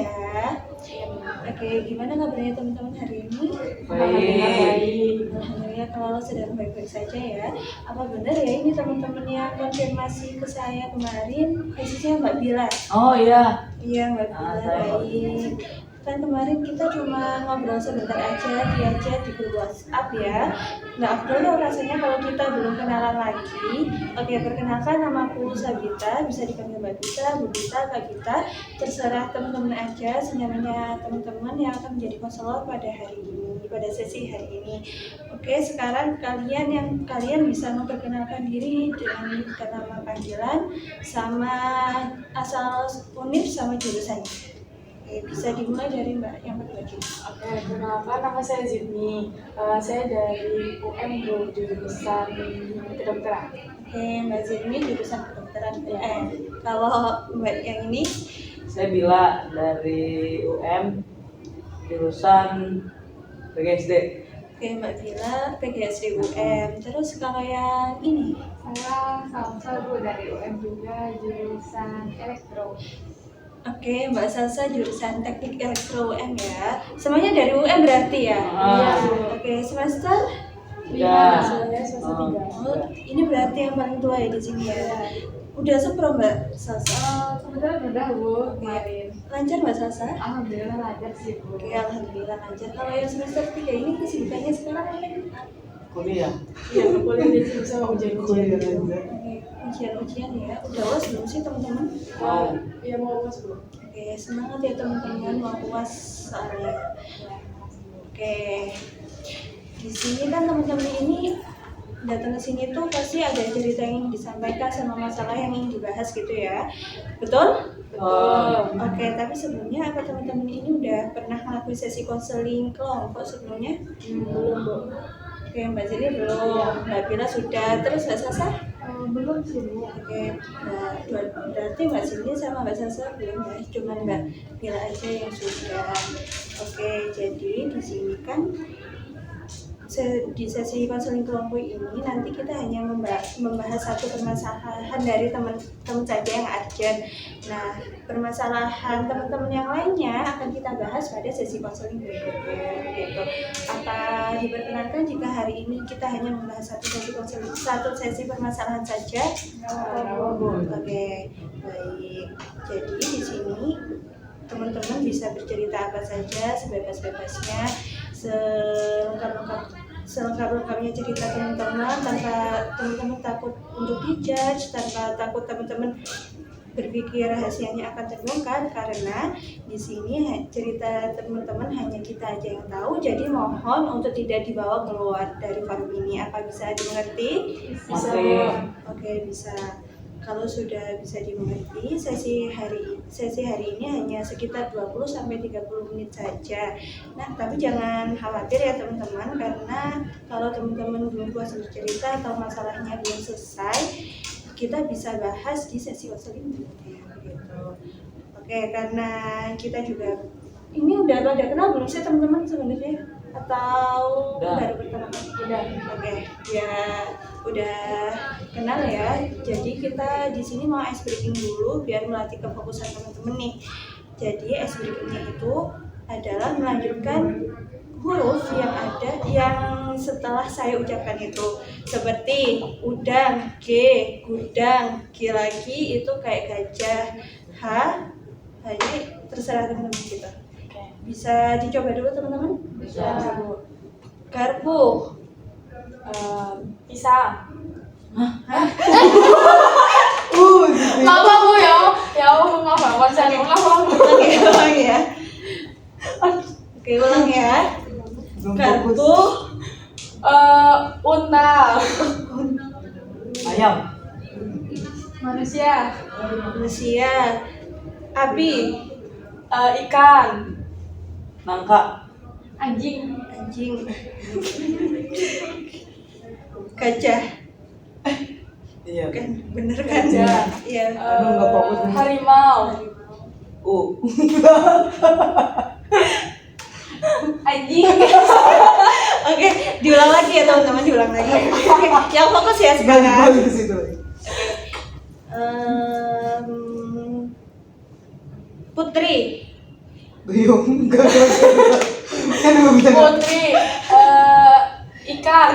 ya. Oke, gimana kabarnya teman-teman hari ini? Baik. Alhamdulillah kalau sedang baik-baik saja ya. Apa benar ya ini teman-teman yang konfirmasi ke saya kemarin, khususnya Mbak Bila? Oh iya. Iya Mbak Bila, baik. Kan kemarin kita cuma ngobrol sebentar aja via chat di grup WhatsApp ya. Nggak afdol loh rasanya kalau kita belum kenalan lagi. Oke, perkenalkan namaku Sabita, bisa dipanggil Mbak Gita, Bu Gita, Kak Gita. Terserah teman-teman aja, senyamannya teman-teman yang akan menjadi konselor pada hari ini, pada sesi hari ini. Oke, sekarang kalian bisa memperkenalkan diri dengan nama panggilan sama asal univ sama jurusannya. Oke, bisa dimulai dari Mbak yang berbagi. Oke, perkenalkan nama saya Zidni. Saya dari UM jurusan kedokteran. Oke, Mbak Zidni jurusan kedokteran. Kalau Mbak yang ini? Saya Bila dari UM jurusan PGSD. Oke, Mbak Bila PGSD UM. Terus kalau yang ini? Saya Salsa Bu dari UM juga jurusan elektro. Oke, Mbak Salsa jurusan teknik elektro UM ya. Semuanya dari UM berarti ya? Iya. Oke, semester? Ya. Saya semester 3. Oh, ini berarti yang paling tua ya di sini ya. Udah sempro Mbak Salsa? Kebetulan udah Bu kemarin. Lancar Mbak Salsa? Alhamdulillah lancar sih Bu. Oke, alhamdulillah lancar. Kalau yang semester 3 ini kesibukannya sekarang apa? Kuliah. Iya, kuliah di sini sama ujian-ujian. Oke, ujian-ujian ya. Udah UAS belum sih teman-teman? Iya mau UAS Bu. Oke, semangat ya teman-teman mau UAS soalnya. Oke, di sini kan teman-teman ini datang ke sini tuh pasti ada cerita yang ingin disampaikan sama masalah yang ingin dibahas gitu ya. Betul? Oke, tapi sebelumnya apa teman-teman ini udah pernah ngelakuin sesi konseling kelompok sebelumnya? Belum Bu. Oke, Mbak Zili belum, Mbak Bila sudah, terus Mbak Sasa? Belum sih Bu. Oke, nah, berarti Mbak Zili sama Mbak Sasa belum ya, cuman Mbak Bila aja yang sudah. Oke, jadi di sini kan di sesi konseling kelompok ini nanti kita hanya membahas satu permasalahan dari teman-teman saja yang urgent. Nah, permasalahan teman-teman yang lainnya akan kita bahas pada sesi konseling berikutnya gitu. Apa diperkenankan jika hari ini kita hanya membahas satu sesi permasalahan saja? Oke, baik. Jadi di sini teman-teman bisa bercerita apa saja sebebas-bebasnya, selengkap-lengkapnya cerita teman-teman, tanpa teman-teman takut untuk dijudge, tanpa takut teman-teman berpikir rahasianya akan terbongkar, karena di sini cerita teman-teman hanya kita aja yang tahu. Jadi mohon untuk tidak dibawa keluar dari forum ini. Apa bisa dimengerti? Bisa. Oke, bisa. Kalau sudah bisa dimengerti, sesi hari ini hanya sekitar 20-30 menit saja. Nah, tapi jangan khawatir ya teman-teman, karena kalau teman-teman belum puas bercerita atau masalahnya belum selesai, kita bisa bahas di sesi konseling berikutnya gitu. Oke, karena kita juga ini udah pada kenal belum sih teman-teman sebenarnya? Atau baru pertama kali? Udah. Oke, ya udah kenal ya. Jadi kita di sini mau ice breaking dulu biar melatih kefokusan teman-teman nih. Jadi ice breakingnya itu adalah melanjutkan huruf yang ada yang setelah saya ucapkan itu, seperti udang, G, gudang, G lagi itu kayak gajah, H, hanya terserah teman-teman gitu. Bisa dicoba dulu teman-teman? Bisa Bu. Garpu, Pisang. Gitu. Lama Bu ya. Ya Allah, maaf konsen ulang. ulang ya. Oke, ulang ya. Garpu, Unta. Ayam. Manusia. manusia, api, Ikan. Nangka. Anjing. anjing, gajah, Iya. kan bener kan? Gajah. Iya. Aduh, nggak fokus nih. Harimau. Anjing. Oke, diulang lagi ya teman-teman, diulang lagi. Oke, yang fokus ya sekarang. Bagus itu. Putri, Duyung. Enggak. Kan gue bisa. Putri, ikan.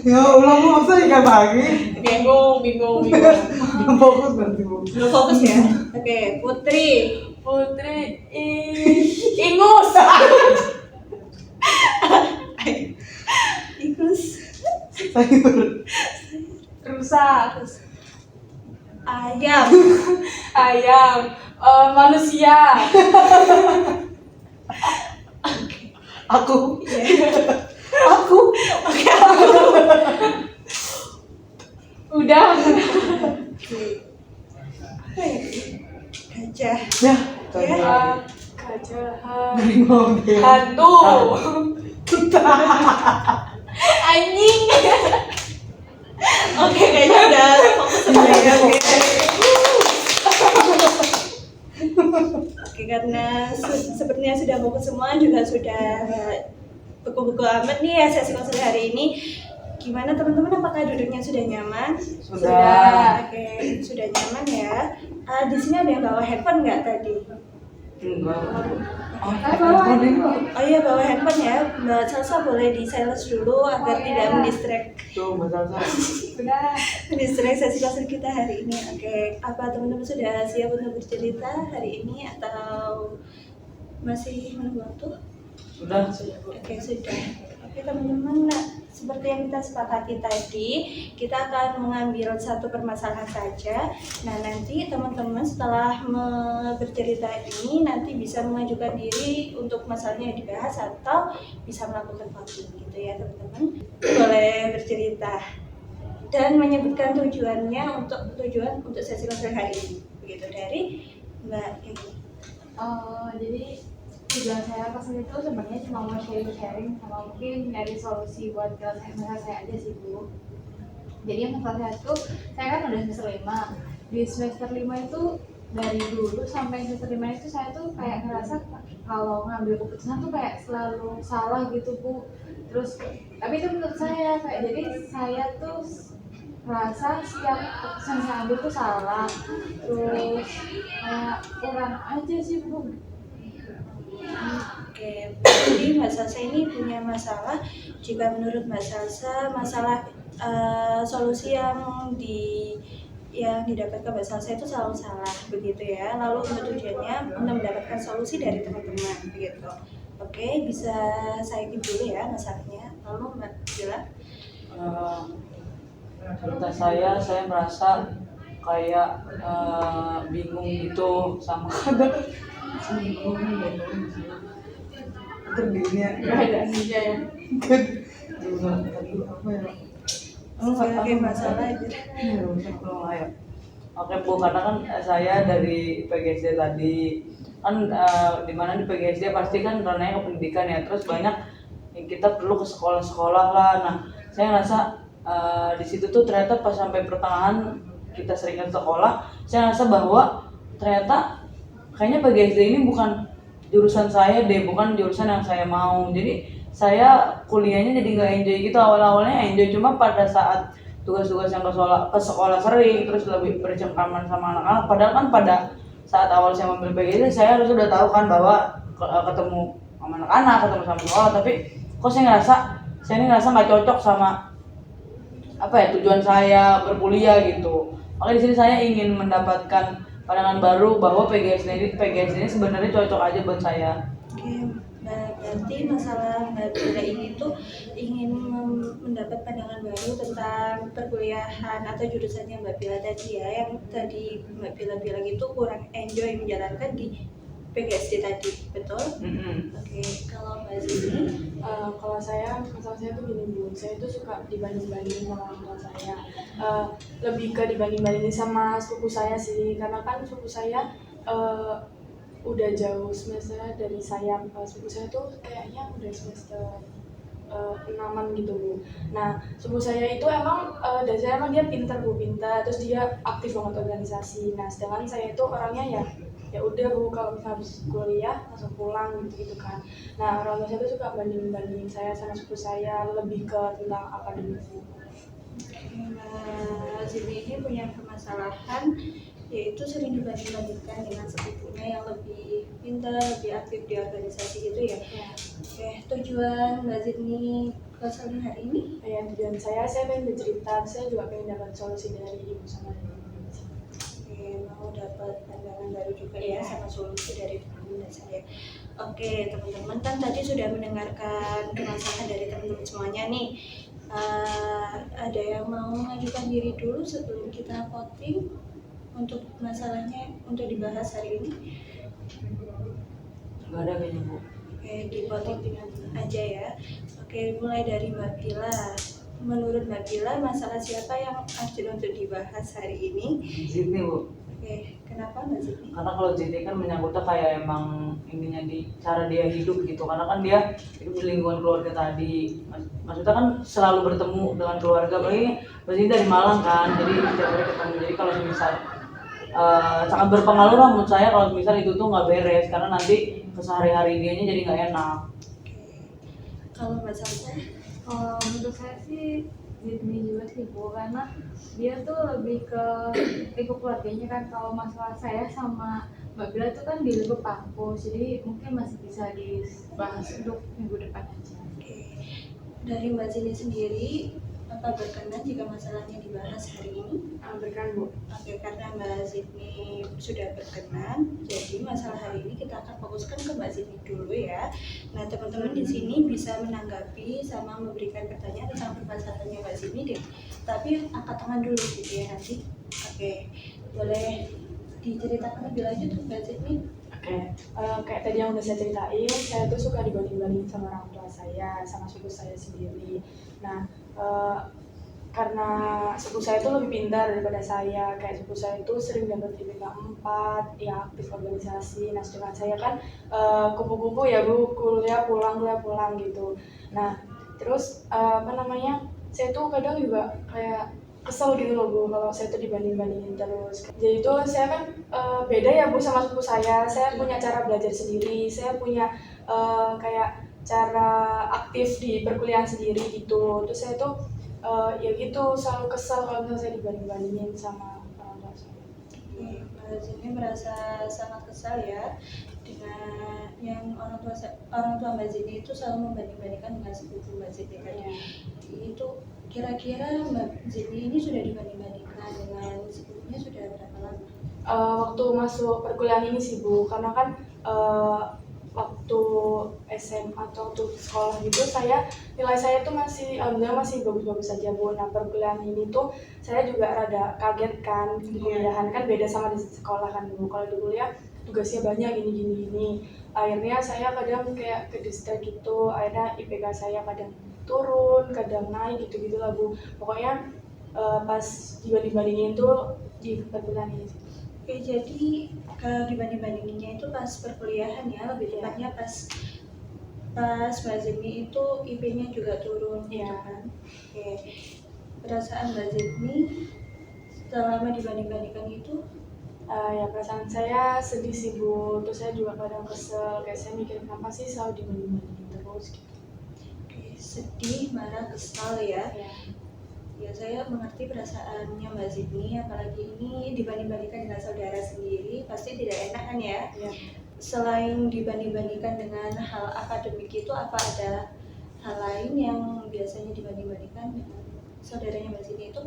Ya Allah, masa ikan lagi? Bingung. Belum fokus nanti bu. Belum fokus ya. Oke, Putri. Putri, ingus. Ikus. Sayur. Rusa. Ayam. Ayam. Manusia. Aku. Iya. Aku. Oke, aku. Udah. Gajah. Ya. Gajah. Harimau dia. Hantu. Anjing. Oke, kayaknya udah fokus semua ya. Oke, karena sepertinya sudah fokus semua, juga sudah buku-buku amat nih ya sesi konseling hari ini. Gimana teman-teman, apakah duduknya sudah nyaman? Sudah. Oke, sudah nyaman ya. Di sini ada yang bawa handphone nggak tadi? Enggak. Oh iya, bawa handphone ya. Mbak Salsa boleh di silence dulu agar tidak mendistract Tuh, Mbak Salsa. Udah. sesi konseling kita hari ini. Oke, apa teman-teman sudah siap untuk bercerita hari ini atau masih menunggu waktu? Sudah. Oke, sudah. Oke teman-teman, nah, seperti yang kita sepakati tadi, kita akan mengambil satu permasalahan saja. Nah, nanti teman-teman setelah bercerita ini nanti bisa mengajukan diri untuk masalahnya yang dibahas atau bisa melakukan voting gitu ya teman-teman. Boleh bercerita dan menyebutkan tujuan untuk sesi konseling hari ini. Begitu dari Mbak Egi. Jadi tujuan saya kesini itu sebenarnya cuma mau sharing sama mungkin nyari solusi buat nyelesain masalah saya aja sih Bu. Jadi masalah saya tuh, saya kan udah semester 5. Di semester 5 itu dari dulu sampai semester 5 itu saya tuh kayak ngerasa kalau ngambil keputusan tuh kayak selalu salah gitu Bu. Terus tapi itu menurut saya kayak, jadi saya tuh merasa setiap keputusan yang saya ambil tuh salah. Terus kayak kurang aja sih Bu. Oke, jadi Mbak Salsa ini punya masalah. Jika menurut Mbak Salsa, masalah solusi yang didapatkan Mbak Salsa itu selalu salah, begitu ya. Lalu untuk tujuannya untuk mendapatkan solusi dari teman-teman, begitu. Oke, bisa saya keep dulu ya masalahnya. Lalu Mbak Bila. Cerita saya merasa kayak bingung gitu sama terdirinya Keadaannya ya. Oke, masalah aja. Oke Bu, karena kan saya dari PGSD tadi kan dimana di PGSD pasti kan ranahnya ke pendidikan ya, terus banyak yang kita perlu ke sekolah-sekolah lah. Nah, saya ngerasa di situ tuh ternyata pas sampai pertengahan kita sering ke sekolah, saya ngerasa bahwa ternyata kayaknya PGSD ini bukan jurusan saya deh, bukan jurusan yang saya mau. Jadi saya kuliahnya jadi nggak enjoy gitu. Awal-awalnya enjoy, cuma pada saat tugas-tugas yang ke sekolah sering, terus lebih bercengkraman sama anak-anak. Padahal kan pada saat awal saya memilih PGSD, saya harus udah tahu kan bahwa ketemu sama anak-anak, ketemu sama sekolah. Tapi kok saya ini ngerasa nggak cocok sama apa ya, tujuan saya berkuliah gitu. Makanya di sini saya ingin mendapatkan pandangan baru bahwa PGSD ini sebenarnya cocok aja buat saya. Oke, nah berarti masalah Mbak Bila ini tuh ingin mendapat pandangan baru tentang perkuliahan atau jurusannya Mbak Bila tadi ya, yang tadi Mbak Bila bilang itu kurang enjoy menjalankan di PGSD tadi, betul? Oke, kalau Mbak Zini? Kalau masalah saya tuh gini Bu, saya tuh suka dibanding-bandingin sama orang tua saya. Lebih ke dibanding-bandingin sama sepupu saya sih, karena kan sepupu saya udah jauh semesternya dari saya. Sepupu saya tuh kayaknya udah semester 6-an gitu Bu. Nah, sepupu saya itu emang dasarnya emang dia pintar, terus dia aktif banget organisasi. Nah, sedangkan saya itu orangnya ya udah Bu, kalau misalnya habis kuliah langsung pulang gitu kan. Nah, orang tua saya tuh suka bandingin saya sama sepupu saya, lebih ke tentang akademik sih. Mbak Zini ini punya permasalahan, yaitu sering dibanding-bandingkan dengan sepupunya yang lebih pintar kita lebih aktif di organisasi gitu ya. Ya. Oke, tujuan Mbak Zidni ke sini hari ini? Ya, tujuan saya pengen bercerita, saya juga pengen dapat solusi dari ibu sama dari ibu. Oke, mau dapat pandangan baru juga ya sama solusi dari teman-teman dan saya. Oke, teman-teman kan tadi sudah mendengarkan keresahan dari teman-teman semuanya nih. Ada yang mau mengajukan diri dulu sebelum kita voting untuk masalahnya untuk dibahas hari ini? Nggak ada kayaknya Bu. Oke, di voting aja ya. Oke, mulai dari Mbak Bila. Menurut Mbak Bila, masalah siapa yang urgent untuk dibahas hari ini? Zidni Bu. Oke, kenapa Mbak Zidni? Karena kalau Zidni kan menyangkutnya kayak emang ininya di cara dia hidup gitu, karena kan dia hidup di lingkungan keluarga tadi. Maksudnya kan selalu bertemu dengan keluarga, apalagi Mbak Zidni dari Malang kan, jadi setiap hari ketemu. Jadi kalau misal sangat berpengaruh lah menurut saya kalau misal itu tuh nggak beres, karena nanti kesehari-hari dianya jadi nggak enak. Oke. Kalau Mbak Salsa? Menurut saya sih Zidni juga sih Bu, karena dia tuh lebih ke lingkup keluarganya kan. Kalau masalah saya sama Mbak Bila tuh kan di lingkup kampus, jadi mungkin masih bisa dibahas untuk minggu depan aja. Oke. Dari Mbak Zidni sendiri, apa berkenan jika masalahnya dibahas hari ini? Berkenan Bu. Oke, karena Mbak Zidni sudah berkenan, jadi masalah hari ini kita akan fokuskan ke Mbak Zidni dulu ya. Nah, teman-teman di sini bisa menanggapi sama memberikan pertanyaan tentang permasalahannya Mbak Zidni deh. Tapi angkat tangan dulu gitu ya nanti. Oke, boleh diceritakan lebih lanjut Mbak Zidni? Oke, kayak tadi yang udah saya ceritain, saya tuh suka dibanding-bandingin sama orang tua saya, sama suku saya sendiri. Nah, karena suku saya tuh lebih pintar daripada saya, kayak suku saya tuh sering dapat IPK 4, ya aktif organisasi. Nah, sedangkan saya kan kupu-kupu ya Bu, kuliah pulang gitu. Nah, terus saya tuh kadang juga kayak kesel gitu loh Bu, kalau saya tuh dibanding-bandingin terus. Jadi itu saya kan beda ya Bu sama suku saya punya cara belajar sendiri, saya punya kayak cara aktif di perkuliahan sendiri gitu. Terus saya tuh ya gitu selalu kesel kalau misalnya saya dibanding-bandingin sama orang tua saya. Mbak Zidni merasa sangat kesal ya dengan yang orang tua Mbak Zidni itu selalu membanding-bandingkan dengan sepupu Mbak Zidni tadi. Itu kira-kira Mbak Zidni ini sudah dibanding-bandingkan dengan sepupunya sudah berapa lama? Waktu masuk perkuliahan ini sih Bu, karena kan waktu SMA atau waktu sekolah gitu nilai saya tuh alhamdulillah masih bagus-bagus saja Bu. Nah, perkuliahan ini tuh saya juga rada kaget kan, di kuliahan kan beda sama di sekolah kan Bu. Kalau di kuliah tugasnya banyak gini. Akhirnya saya kadang kayak ke distract gitu, akhirnya IPK saya kadang turun, kadang naik gitu lah Bu. Pokoknya pas dibanding-bandingin tuh di perkuliahan ini. Oke, jadi kalau dibanding-bandinginnya itu pas perkuliahan ya, lebih tepatnya pas Mbak Zidni itu IP-nya juga turun gitu kan. Oke, perasaan Mbak Zidni selama dibanding-bandingkan itu? Ya perasaan saya sedih sih Bu, terus saya juga kadang kesel, kayak saya mikir kenapa sih selalu dibanding-bandingin terus gitu. Oke, sedih, marah, kesal ya. Ya, saya mengerti perasaannya Mbak Zidni, apalagi ini dibanding-bandingkan dengan saudara sendiri, pasti tidak enak kan ya? Selain dibanding-bandingkan dengan hal akademik itu, apa ada hal lain yang biasanya dibanding-bandingkan dengan saudaranya Mbak Zidni itu?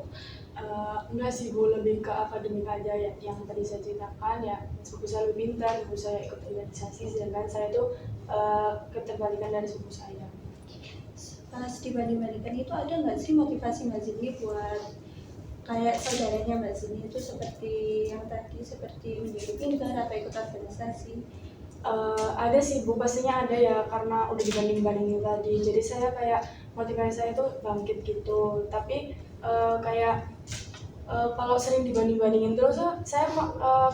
Enggak sih Bu, lebih ke akademik aja ya, yang tadi saya ceritakan ya, suku saya lebih pintar, suku saya ikut organisasi, sedangkan saya tuh keterbalikan dari suku saya. Pas dibanding-bandingkan itu ada nggak sih motivasi Mbak Zidni buat kayak saudaranya Mbak Zidni itu seperti yang tadi, seperti menjadi pintar atau ikut organisasi? Ada sih Bu, pastinya ada ya, karena udah dibanding-bandingin tadi, jadi saya kayak motivasi saya itu bangkit gitu. Tapi kalau sering dibanding-bandingin terus saya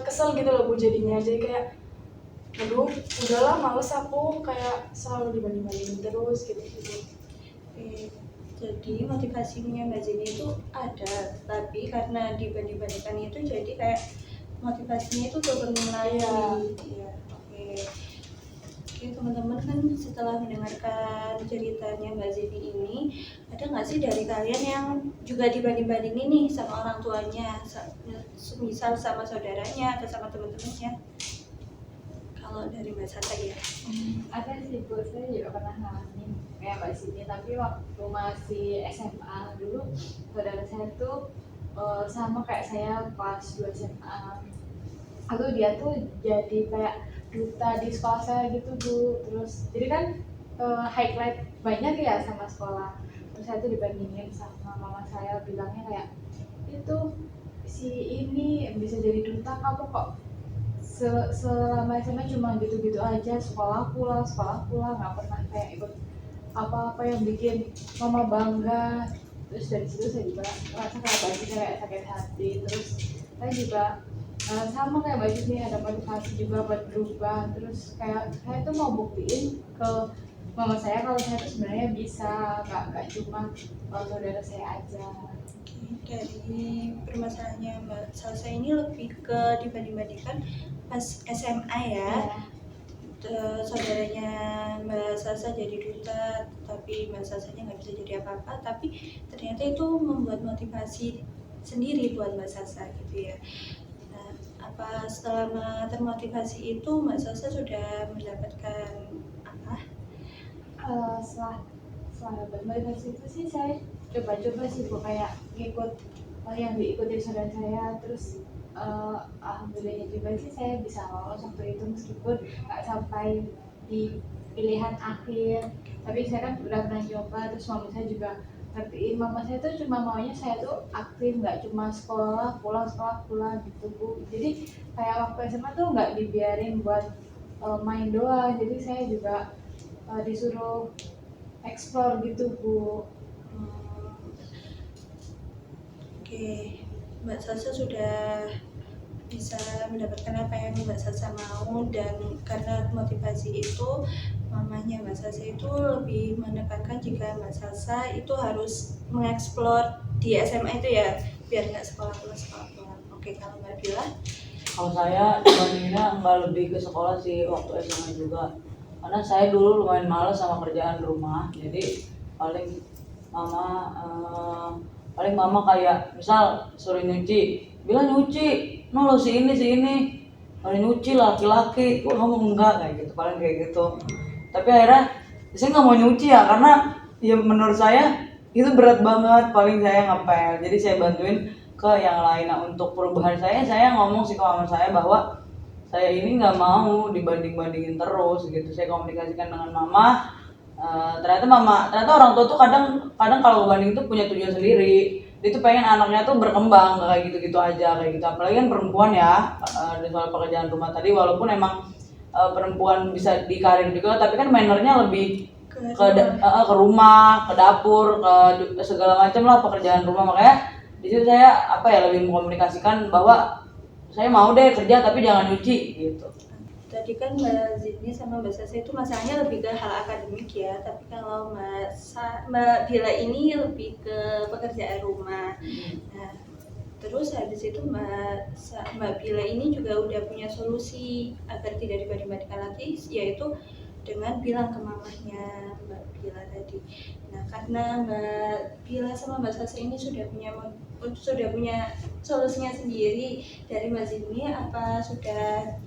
kesel gitu loh Bu jadinya, jadi kayak aduh udahlah males aku kayak selalu dibanding-bandingin terus gitu. Jadi motivasinya Mbak Zidni itu ada, tapi karena dibanding-bandingkan itu jadi kayak motivasinya itu turun lagi. Oke, teman-teman kan setelah mendengarkan ceritanya Mbak Zidni ini, ada nggak sih dari kalian yang juga dibanding-bandingin nih sama orang tuanya, misal sama saudaranya atau sama teman-temannya? kalau dari Mbak Sasa ya? Ada sih Bu, saya juga pernah ngalamin kayak Mbak Sini, tapi waktu masih SMA dulu saudara saya tuh sama kayak saya pas 2 SMA. Lalu dia tuh jadi kayak duta di sekolah saya gitu Bu. Terus jadi kan highlight banyak ya sama sekolah. Terus saya tuh dibandingin sama mama saya, bilangnya kayak itu si ini bisa jadi duta, kamu kok selama SMA cuma gitu-gitu aja, sekolah pulang nggak pernah kayak ikut apa-apa yang bikin mama bangga. Terus dari situ saya juga merasa kayak banyak kayak sakit hati. Terus saya juga sama kayak Mbak Juni, ada motivasi juga buat berubah. Terus kayak saya tuh mau buktiin ke mama saya kalau saya tuh sebenarnya bisa, nggak cuma saudara saya aja. Dari permasalahannya Mbak Salsa ini lebih ke dibanding-bandingkan pas SMA ya. Saudaranya Mbak Salsa jadi duta, tapi Mbak Salsanya nggak bisa jadi apa-apa, tapi ternyata itu membuat motivasi sendiri buat Mbak Salsa gitu ya. Nah, apa setelah termotivasi itu Mbak Salsa sudah mendapatkan apa? Setelah dapat motivasi itu sih saya coba-coba sih Bu, kayak ngikut yang diikuti saudara saya. Terus alhamdulillah juga sih saya bisa lolos waktu itu, meskipun nggak sampai di pilihan akhir, tapi saya kan udah pernah coba. Terus mama saya juga ngertiin, mama saya tuh cuma maunya saya tuh aktif, nggak cuma sekolah pulang gitu Bu. Jadi kayak waktu SMA tuh nggak dibiarin buat main doang, jadi saya juga disuruh explore gitu Bu. Oke, Mbak Salsa sudah bisa mendapatkan apa yang Mbak Salsa mau, dan karena motivasi itu mamanya Mbak Salsa itu lebih menekankan jika Mbak Salsa itu harus mengeksplor di SMA itu ya, biar nggak sekolah pulang. Oke, kalau Mbak Bila? Kalau saya dibandingnya nggak lebih ke sekolah sih waktu SMA juga, karena saya dulu lumayan males sama kerjaan rumah. Jadi paling mama kayak misal suruh nyuci, bilang nyuci, no lo si ini kalau nyuci laki-laki, kok kamu enggak, kayak gitu, paling kayak gitu. Tapi akhirnya saya nggak mau nyuci ya, karena ya menurut saya itu berat banget, paling saya ngepel. Jadi saya bantuin ke yang lain. Nah, untuk perubahan saya ngomong sih ke mama saya bahwa saya ini nggak mau dibanding-bandingin terus gitu. Saya komunikasikan dengan mama. Ternyata orang tua tuh kadang kalau banding tuh punya tujuan sendiri. Dia tuh pengen anaknya tuh berkembang, gak kayak gitu-gitu aja kayak gitu. Apalagi kan perempuan ya, di soal pekerjaan rumah tadi, walaupun emang perempuan bisa di karir juga, tapi kan mannernya lebih ke rumah, ke dapur, ke segala macam lah pekerjaan rumah. Makanya di situ saya lebih mengkomunikasikan bahwa saya mau deh kerja tapi jangan nyuci gitu. Tadi kan Mbak Zidni sama Mbak Sasa itu masalahnya lebih ke hal akademik ya, tapi kalau Mbak Bila ini lebih ke pekerjaan rumah. Nah, terus habis itu Mbak Bila ini juga udah punya solusi agar tidak dibanding-bandingkan lagi, yaitu dengan bilang ke mamahnya Mbak Bila tadi. Nah, karena Mbak Bila sama Mbak Sasa ini sudah punya solusinya sendiri, dari Mbak Zidni apa sudah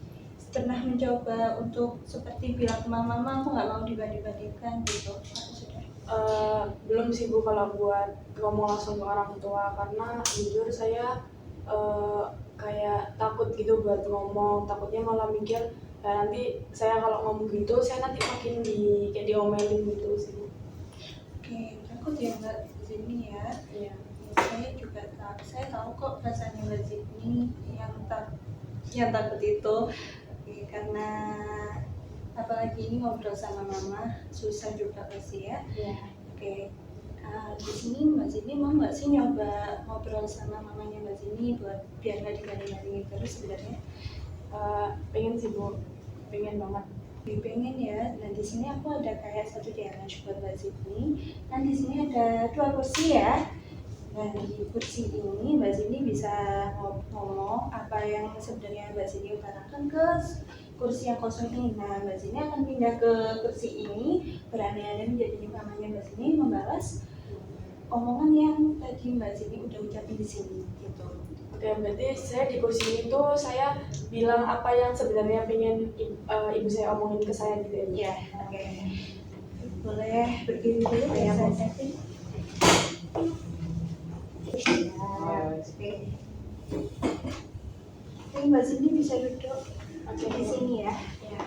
pernah mencoba untuk seperti bilang ke mama, aku nggak mau dibanding-bandingkan gitu? Sudah? Belum sih Bu kalau buat ngomong langsung ke orang tua, karena jujur saya kayak takut gitu buat ngomong, takutnya malah mikir nanti saya kalau ngomong gitu saya nanti makin kayak diomelin gitu sih. Oke, takut ya Mbak Zidni ya? Iya. Saya tahu kok rasanya Mbak Zidni yang takut itu. Oke, karena apalagi ini ngobrol sama mama susah juga pasti ya. Iya. Oke, di sini Mbak Zidni mau nggak sih nyoba ngobrol sama mamanya Mbak Zidni buat biar nggak dibanding-bandingin terus sebenarnya? Pengen sih Bu, pengen banget. Pengen ya. Nah, di sini aku ada kayak satu challenge buat Mbak Zidni. Nah, di sini ada 2 kursi ya. Nah, di kursi ini Mbak Zidni bisa ngomong apa yang sebenarnya Mbak Zidni utarakan ke kursi yang kosong ini. Nah, Mbak Zidni akan pindah ke kursi ini, berandai-andai menjadi mamanya Mbak Zidni, membalas omongan yang tadi Mbak Zidni udah ucapin di sini gitu. Oke, berarti saya di kursi itu saya bilang apa yang sebenarnya pengen ibu saya omongin ke saya gitu ya. Iya, oke. Boleh berdiri dulu ya, saya setting. Oke. Oke, Mbak Cindy bisa duduk di sini ya. Ya.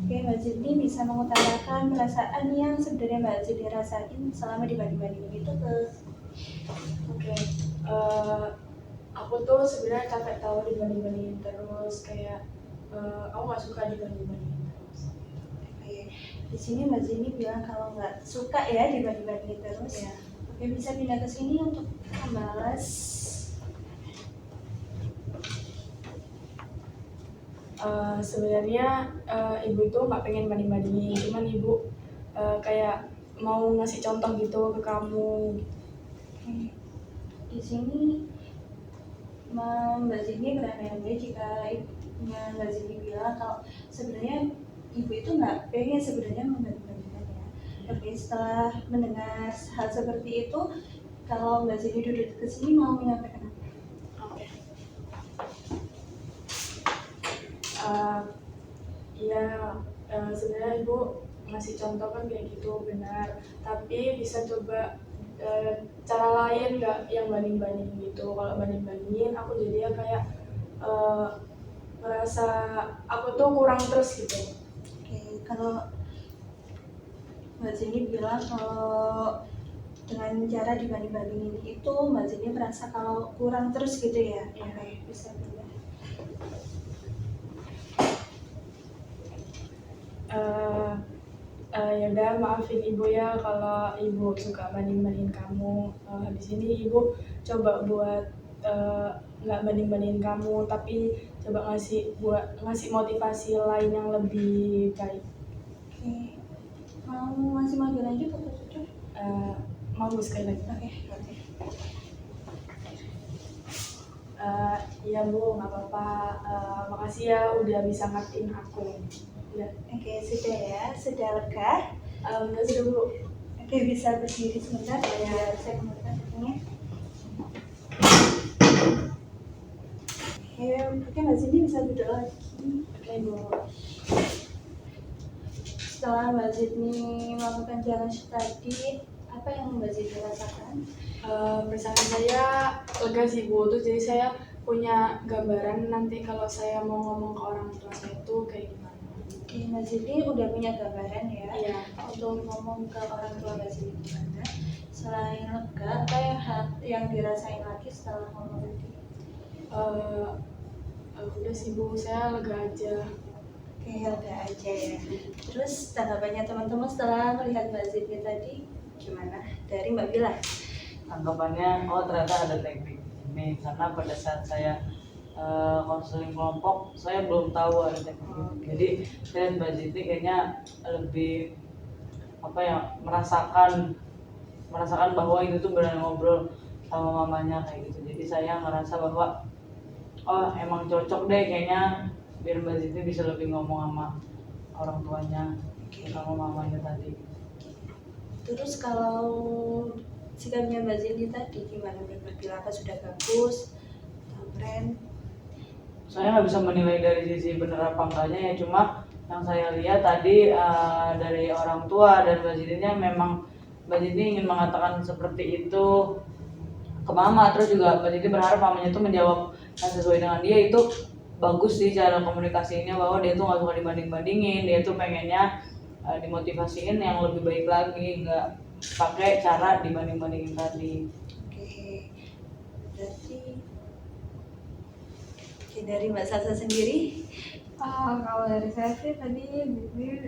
Oke, Mbak Cindy bisa mengutarakan perasaan yang sebenarnya Mbak Cindy rasain selama dibanding-bandingin itu ke. Oke, aku tuh sebenarnya capek tahu dibanding-bandingin terus kayak aku nggak suka dibanding-bandingin terus. Oke, di sini Mbak Cindy bilang kalau nggak suka ya dibanding-bandingin terus. Ya. Oke, bisa pindah ke sini untuk membalas. Sebenarnya ibu itu nggak pengen banding-bandingin, cuman ibu kayak mau ngasih contoh gitu ke kamu. Oke. Di sini Mbak Cindy berani jika ibunya Mbak Cindy bilang kalau sebenarnya ibu itu nggak pengen sebenarnya membanding-bandingkan ya. Oke, setelah mendengar hal seperti itu, kalau Mbak Cindy duduk ke sini mau menyampaikan apa? Oke. Iya, sebenarnya ibu ngasih contoh kan kayak gitu benar, tapi bisa coba cara lain nggak yang banding-banding gitu. Kalau banding-bandingin aku jadinya kayak merasa aku tuh kurang terus gitu. Oke, kalau Mbak Cindy bilang kalau dengan cara dibanding-bandingin itu Mbak Cindy merasa kalau kurang terus gitu ya. Oke, bisa pindah. Ya udah, maafin ibu ya kalau ibu suka banding-bandingin kamu. Di sini ibu coba buat nggak banding-bandingin kamu, tapi coba ngasih motivasi lain yang lebih baik. Oke, mau masih manggil lanjut atau sudah? Mau sekali lagi. Oke. Iya bu, nggak apa-apa. Makasih ya udah bisa ngertiin aku. Ya, Oke, sudah ya, sudah lega. nggak sudah bu. Oke, bisa berdiri sebentar ya, saya kembalikan settingnya. Oke, Mbak Cindy bisa duduk lagi. Oke bu. Setelah Mbak Cindy melakukan challenge tadi, apa yang Mbak Cindy rasakan? Perasaan saya lega sih bu, terus jadi saya punya gambaran nanti kalau saya mau ngomong ke orang tua saya itu kayak gimana. Oke, Mbak Cindy udah punya gambaran ya Iya. untuk ngomong ke orang tua Mbak Cindy gimana. Selain lega, apa yang dirasain lagi setelah ngomong tadi? Udah sih bu, saya lega aja. Oke, lega aja ya. Terus tanggapannya teman-teman setelah melihat Mbak Cindy tadi gimana? Dari Mbak Bila? Tanggapannya, oh ternyata ada teknik ini, karena pada saat saya konseling kelompok saya belum tahu ada teknik ini. Jadi saya lihat Mbak Ziti kayaknya lebih merasakan bahwa itu tuh benar ngobrol sama mamanya kayak gitu. Jadi saya ngerasa bahwa oh emang cocok deh kayaknya biar Mbak Ziti bisa lebih ngomong sama orang tuanya sama mamanya tadi. Terus kalau sikapnya Mbak Cindy tadi gimana? Mbak Bila apa sudah bagus? Atau keren? Saya nggak bisa menilai dari sisi benar apa enggaknya ya, cuma yang saya lihat tadi dari orang tua dan Mbak Zitinya memang Mbak Ziti ingin mengatakan seperti itu ke mama, terus juga Mbak Ziti berharap mamanya itu menjawab yang sesuai dengan dia. Itu bagus sih cara komunikasinya, bahwa dia tuh nggak suka dibanding-bandingin, dia tuh pengennya dimotivasiin yang lebih baik lagi, nggak pakai cara dibanding-bandingin tadi. Oke, berarti dari Mbak Sasa sendiri? Kalau dari saya sih tadi Bibi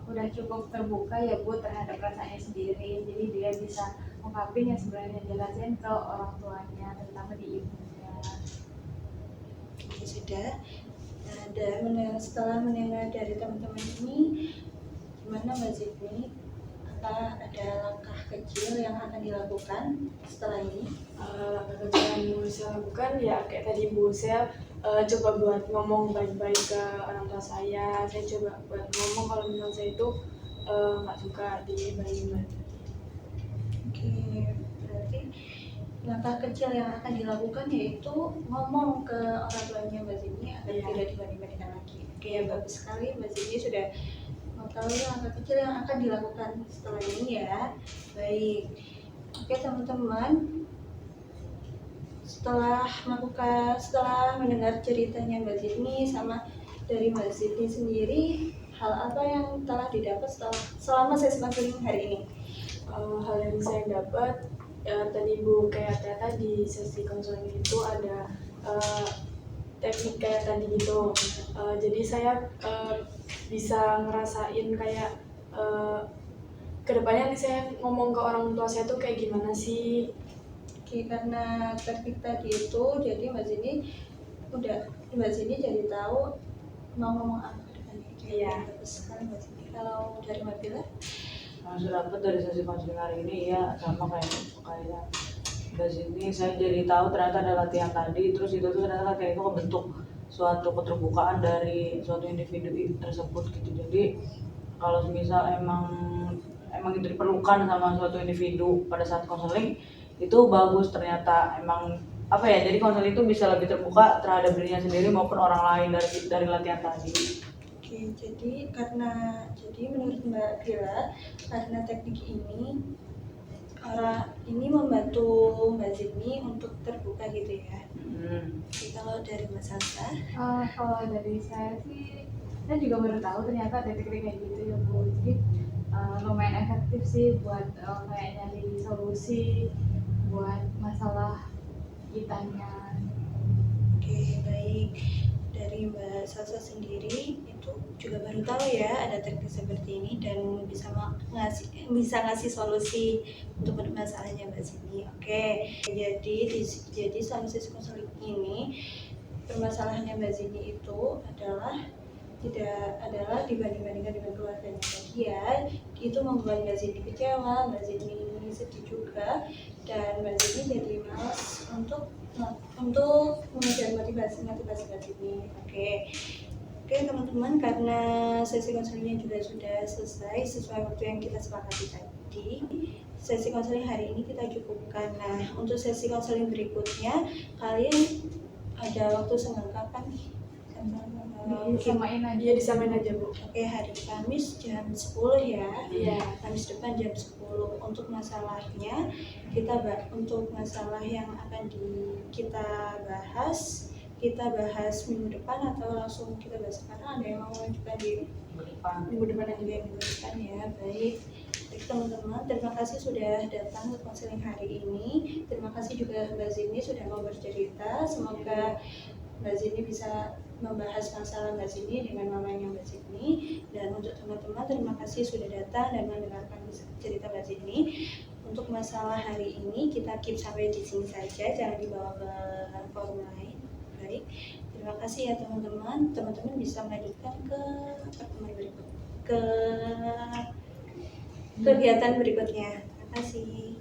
udah cukup terbuka ya Bu terhadap perasaannya sendiri, jadi dia bisa mengungkapin yang sebenarnya jelasin ke orang tuanya, terutama di ibunya. Oke, sudah. Setelah mendengar dari teman-teman ini, gimana Mbak Zidni? Apa ada langkah kecil yang akan dilakukan setelah ini? Langkah kecil yang mau saya lakukan ya kayak tadi Bu, saya coba buat ngomong baik-baik ke orang tua saya coba buat ngomong kalau misalnya saya itu nggak suka dibanding-bandingin. Oke, berarti langkah kecil yang akan dilakukan yaitu ngomong ke orang tuanya Mbak Zini agar Iya. tidak dibanding-bandingkan lagi. Oke, bagus sekali Mbak Zini sudah mengetahui langkah kecil yang akan dilakukan setelah ini ya. Baik. Oke teman-teman, setelah mendengar ceritanya Mbak Zini sama dari Mbak Zini sendiri, hal apa yang telah didapat selama sesi konseling hari ini? Hal yang saya dapat tadi Bu kayak ternyata di sesi konseling itu ada teknik kayak tadi gitu. Jadi saya bisa ngerasain kayak kedepannya nih saya ngomong ke orang tua saya tuh kayak gimana sih. Oke, karena teknik tadi itu, jadi Mbak Zini jadi tahu mau ngomong apa ke depannya. Iya. Bagus sekali Mbak Zini. Kalau dari Mbak Bila? Yang saya dapat dari sesi konseling hari ini ya sama kayak dari sini saya jadi tahu ternyata ada latihan tadi, terus itu tuh ternyata latihan itu membentuk suatu keterbukaan dari suatu individu tersebut gitu. Jadi kalau misal emang itu diperlukan sama suatu individu pada saat konseling, itu bagus ternyata. Emang apa ya, jadi konseling itu bisa lebih terbuka terhadap dirinya sendiri maupun orang lain dari latihan tadi. Oke, jadi menurut Mbak Bila, karena teknik ini membantu Mbak Zini untuk terbuka gitu ya. Oke, kalau dari Mbak Salsa? Kalau dari saya sih, saya juga baru tahu ternyata ada teknik kayak gitu ya Bu. Jadi lumayan efektif sih buat kayak nyari solusi buat masalah kitanya. Oke, baik. Dari Mbak Salsa sendiri itu juga baru tahu ya ada teknik seperti ini dan bisa ngasih solusi untuk masalahnya Mbak Zini. Oke, jadi selama sesi konseling ini permasalahannya Mbak Zini itu adalah dibanding-bandingkan dengan keluarganya dia, itu membuat Mbak Zini kecewa, Mbak Zini sedih juga, dan Mbak Zini jadi malas untuk mengejar motivasi Mbak Zini. Oke teman-teman, karena sesi konselingnya juga sudah selesai sesuai waktu yang kita sepakati tadi, sesi konseling hari ini kita cukupkan. Nah, untuk sesi konseling berikutnya kalian ada waktu senggang kapan nih? Disamain aja. Iya, disamain aja Bu. Oke, hari Kamis jam 10 ya. Iya. Kamis depan jam 10. Untuk masalahnya untuk masalah yang akan kita bahas minggu depan atau langsung kita bahas sekarang? Ada yang mau mengajukan di minggu depan dan juga minggu depan ya. Baik teman-teman, terima kasih sudah datang ke konseling hari ini. Terima kasih juga Mbak Zini sudah mau bercerita. Semoga Mbak Zini bisa membahas masalah Mbak Zini dengan mamanya Mbak Zini. Dan untuk teman-teman, terima kasih sudah datang dan mendengarkan cerita Mbak Zini. Untuk masalah hari ini kita keep sampai di sini saja, jangan dibawa ke forum lain. Baik, terima kasih ya teman-teman. Teman-teman bisa melanjutkan ke pertemuan ke kegiatan berikutnya. Terima kasih.